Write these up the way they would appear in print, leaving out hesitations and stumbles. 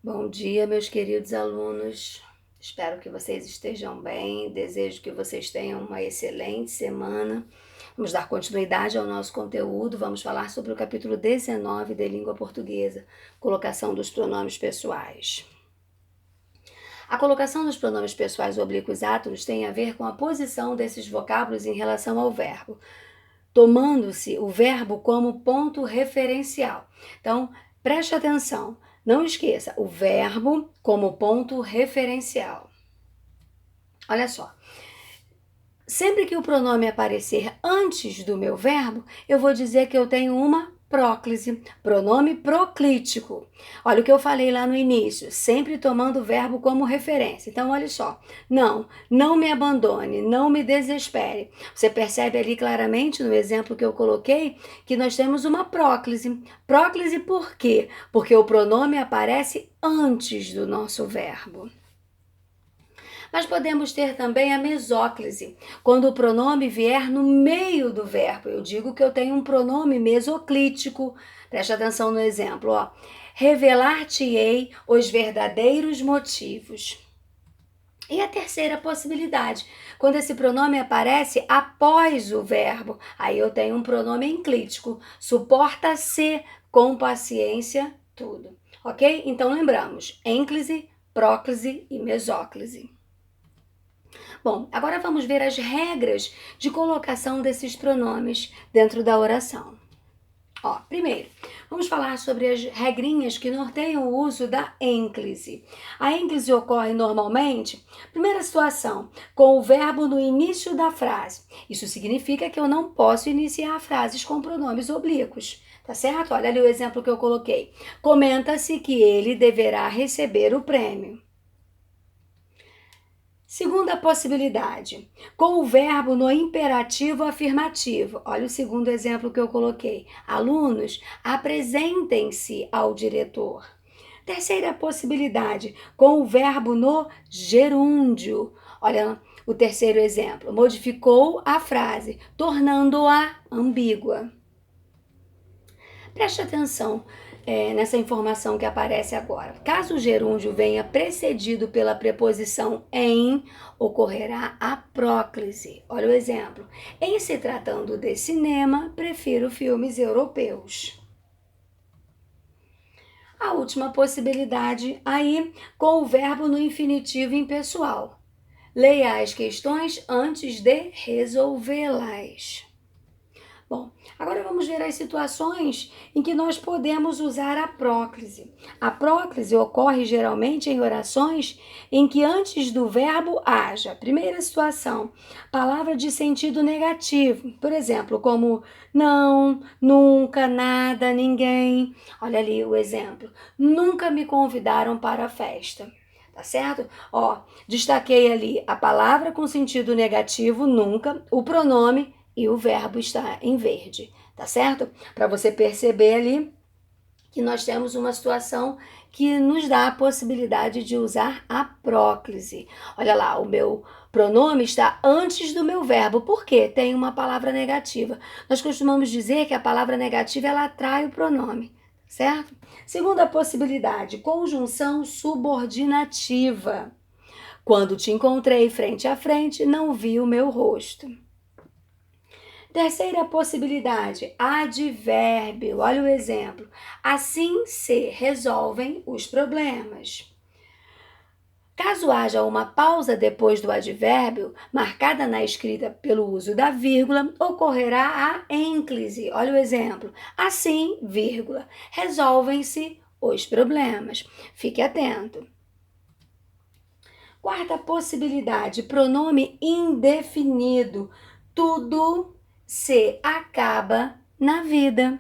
Bom dia, meus queridos alunos. Espero que vocês estejam bem. Desejo que vocês tenham uma excelente semana. Vamos dar continuidade ao nosso conteúdo. Vamos falar sobre o capítulo 19 de língua portuguesa, colocação dos pronomes pessoais. A colocação dos pronomes pessoais oblíquos átonos tem a ver com a posição desses vocábulos em relação ao verbo, tomando-se o verbo como ponto referencial. Então, preste atenção. Não esqueça, o verbo como ponto referencial. Olha só. Sempre que o pronome aparecer antes do meu verbo, eu vou dizer que eu tenho uma próclise, pronome proclítico. Olha o que eu falei lá no início, sempre tomando o verbo como referência. Então, olha só. Não me abandone, não me desespere. Você percebe ali claramente no exemplo que eu coloquei que nós temos uma próclise. Próclise por quê? Porque o pronome aparece antes do nosso verbo. Mas podemos ter também a mesóclise, quando o pronome vier no meio do verbo. Eu digo que eu tenho um pronome mesoclítico. Preste atenção no exemplo, ó. Revelar-te-ei os verdadeiros motivos. E a terceira possibilidade, quando esse pronome aparece após o verbo, aí eu tenho um pronome enclítico. Suporta-se com paciência tudo. Ok? Então lembramos, ênclise, próclise e mesóclise. Bom, agora vamos ver as regras de colocação desses pronomes dentro da oração. Ó, primeiro, vamos falar sobre as regrinhas que norteiam o uso da ênclise. A ênclise ocorre normalmente, primeira situação, com o verbo no início da frase. Isso significa que eu não posso iniciar frases com pronomes oblíquos. Tá certo? Olha ali o exemplo que eu coloquei. Comenta-se que ele deverá receber o prêmio. Segunda possibilidade, com o verbo no imperativo afirmativo. Olha o segundo exemplo que eu coloquei. Alunos, apresentem-se ao diretor. Terceira possibilidade, com o verbo no gerúndio. Olha o terceiro exemplo. Modificou a frase, tornando-a ambígua. Preste atenção nessa informação que aparece agora. Caso o gerúndio venha precedido pela preposição em, ocorrerá a próclise. Olha o exemplo. Em se tratando de cinema, prefiro filmes europeus. A última possibilidade aí, com o verbo no infinitivo impessoal. Leia as questões antes de resolvê-las. Bom, agora vamos ver as situações em que nós podemos usar a próclise. A próclise ocorre geralmente em orações em que antes do verbo haja. Primeira situação, palavra de sentido negativo. Por exemplo, como não, nunca, nada, ninguém. Olha ali o exemplo. Nunca me convidaram para a festa. Tá certo? Ó, destaquei ali a palavra com sentido negativo, nunca, o pronome e o verbo está em verde, tá certo? Para você perceber ali que nós temos uma situação que nos dá a possibilidade de usar a próclise. Olha lá, o meu pronome está antes do meu verbo, porque tem uma palavra negativa. Nós costumamos dizer que a palavra negativa ela atrai o pronome, certo? Segunda possibilidade, conjunção subordinativa. Quando te encontrei frente a frente, não vi o meu rosto. Terceira possibilidade, advérbio. Olha o exemplo. Assim se resolvem os problemas. Caso haja uma pausa depois do advérbio, marcada na escrita pelo uso da vírgula, ocorrerá a ênclise. Olha o exemplo. Assim, vírgula, resolvem-se os problemas. Fique atento. Quarta possibilidade, pronome indefinido. Tudo se acaba na vida.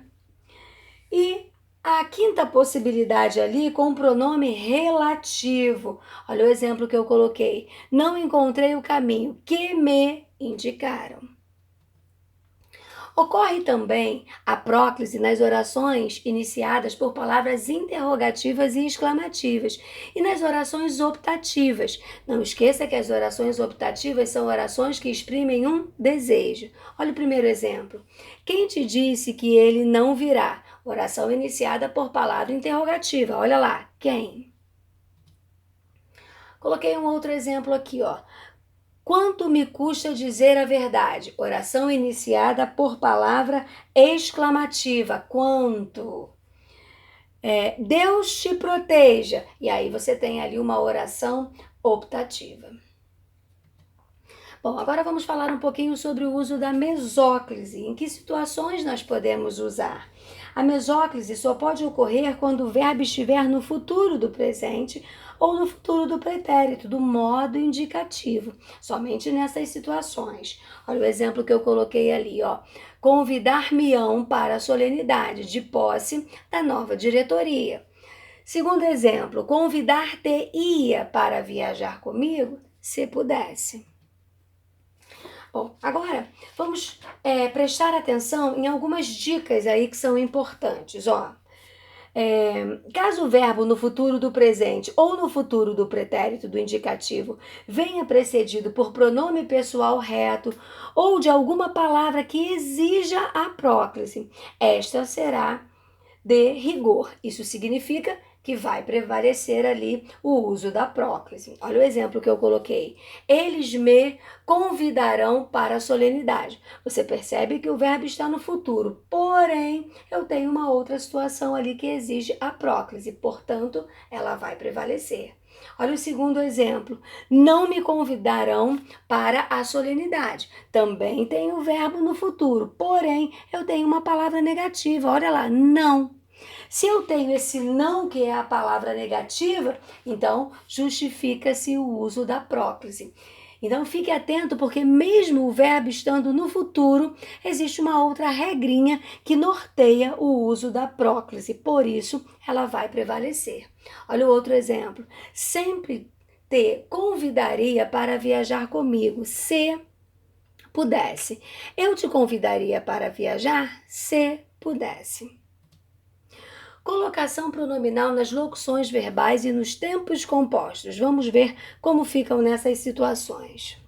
E a quinta possibilidade ali com o pronome relativo. Olha o exemplo que eu coloquei. Não encontrei o caminho que me indicaram. Ocorre também a próclise nas orações iniciadas por palavras interrogativas e exclamativas e nas orações optativas. Não esqueça que as orações optativas são orações que exprimem um desejo. Olha o primeiro exemplo. Quem te disse que ele não virá? Oração iniciada por palavra interrogativa. Olha lá, quem? Coloquei um outro exemplo aqui, ó. Quanto me custa dizer a verdade? Oração iniciada por palavra exclamativa. Quanto? Deus te proteja. E aí você tem ali uma oração optativa. Bom, agora vamos falar um pouquinho sobre o uso da mesóclise. Em que situações nós podemos usar? A mesóclise só pode ocorrer quando o verbo estiver no futuro do presente ou no futuro do pretérito, do modo indicativo. Somente nessas situações. Olha o exemplo que eu coloquei ali, ó. Convidar-me-ão para a solenidade de posse da nova diretoria. Segundo exemplo, convidar-te-ia para viajar comigo, se pudesse. Bom, agora vamos prestar atenção em algumas dicas aí que são importantes, ó. Caso o verbo no futuro do presente ou no futuro do pretérito do indicativo venha precedido por pronome pessoal reto ou de alguma palavra que exija a próclise, esta será de rigor. Isso significa que vai prevalecer ali o uso da próclise. Olha o exemplo que eu coloquei. Eles me convidarão para a solenidade. Você percebe que o verbo está no futuro, porém, eu tenho uma outra situação ali que exige a próclise, portanto, ela vai prevalecer. Olha o segundo exemplo. Não me convidarão para a solenidade. Também tem o verbo no futuro, porém, eu tenho uma palavra negativa. Olha lá, não. Se eu tenho esse não, que é a palavra negativa, então justifica-se o uso da próclise. Então fique atento, porque mesmo o verbo estando no futuro, existe uma outra regrinha que norteia o uso da próclise. Por isso, ela vai prevalecer. Olha o outro exemplo. Sempre te convidaria para viajar comigo, se pudesse. Eu te convidaria para viajar, se pudesse. Colocação pronominal nas locuções verbais e nos tempos compostos. Vamos ver como ficam nessas situações.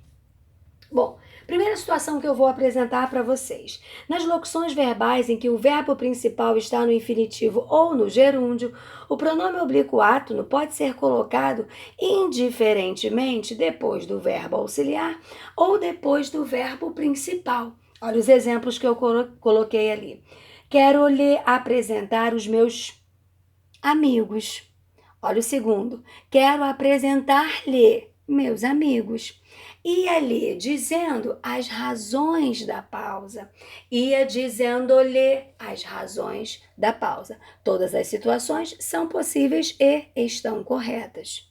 Bom, primeira situação que eu vou apresentar para vocês. Nas locuções verbais em que o verbo principal está no infinitivo ou no gerúndio, o pronome oblíquo átono pode ser colocado indiferentemente depois do verbo auxiliar ou depois do verbo principal. Olha os exemplos que eu coloquei ali. Quero lhe apresentar os meus amigos. Olha o segundo. Quero apresentar-lhe meus amigos. Ia lhe dizendo as razões da pausa. Ia dizendo-lhe as razões da pausa. Todas as situações são possíveis e estão corretas.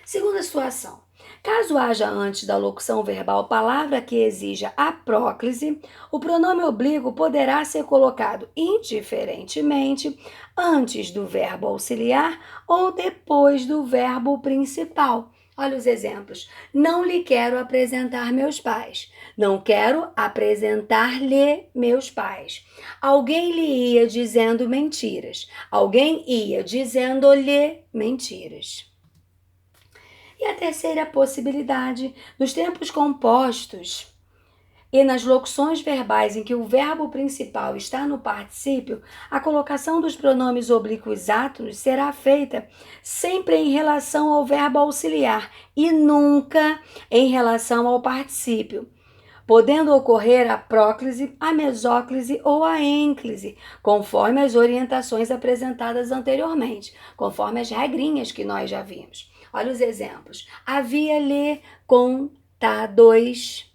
Segunda situação. Caso haja antes da locução verbal palavra que exija a próclise, o pronome oblíquo poderá ser colocado indiferentemente antes do verbo auxiliar ou depois do verbo principal. Olha os exemplos. Não lhe quero apresentar meus pais. Não quero apresentar-lhe meus pais. Alguém lhe ia dizendo mentiras. Alguém ia dizendo-lhe mentiras. E a terceira possibilidade, nos tempos compostos e nas locuções verbais em que o verbo principal está no particípio, a colocação dos pronomes oblíquos átonos será feita sempre em relação ao verbo auxiliar e nunca em relação ao particípio, podendo ocorrer a próclise, a mesóclise ou a ênclise, conforme as orientações apresentadas anteriormente, conforme as regrinhas que nós já vimos. Olha os exemplos. Havia-lhe contados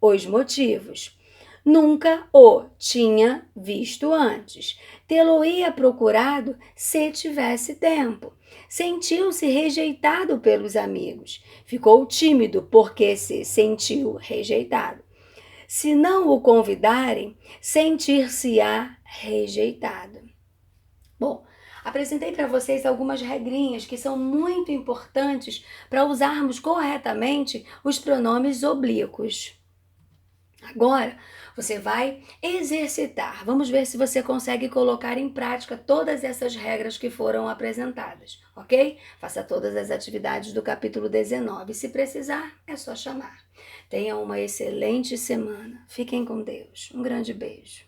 os motivos. Nunca o tinha visto antes. Tê-lo-ia procurado se tivesse tempo. Sentiu-se rejeitado pelos amigos. Ficou tímido porque se sentiu rejeitado. Se não o convidarem, sentir-se-á rejeitado. Bom, apresentei para vocês algumas regrinhas que são muito importantes para usarmos corretamente os pronomes oblíquos. Agora, você vai exercitar. Vamos ver se você consegue colocar em prática todas essas regras que foram apresentadas, ok? Faça todas as atividades do capítulo 19. Se precisar, é só chamar. Tenha uma excelente semana. Fiquem com Deus. Um grande beijo.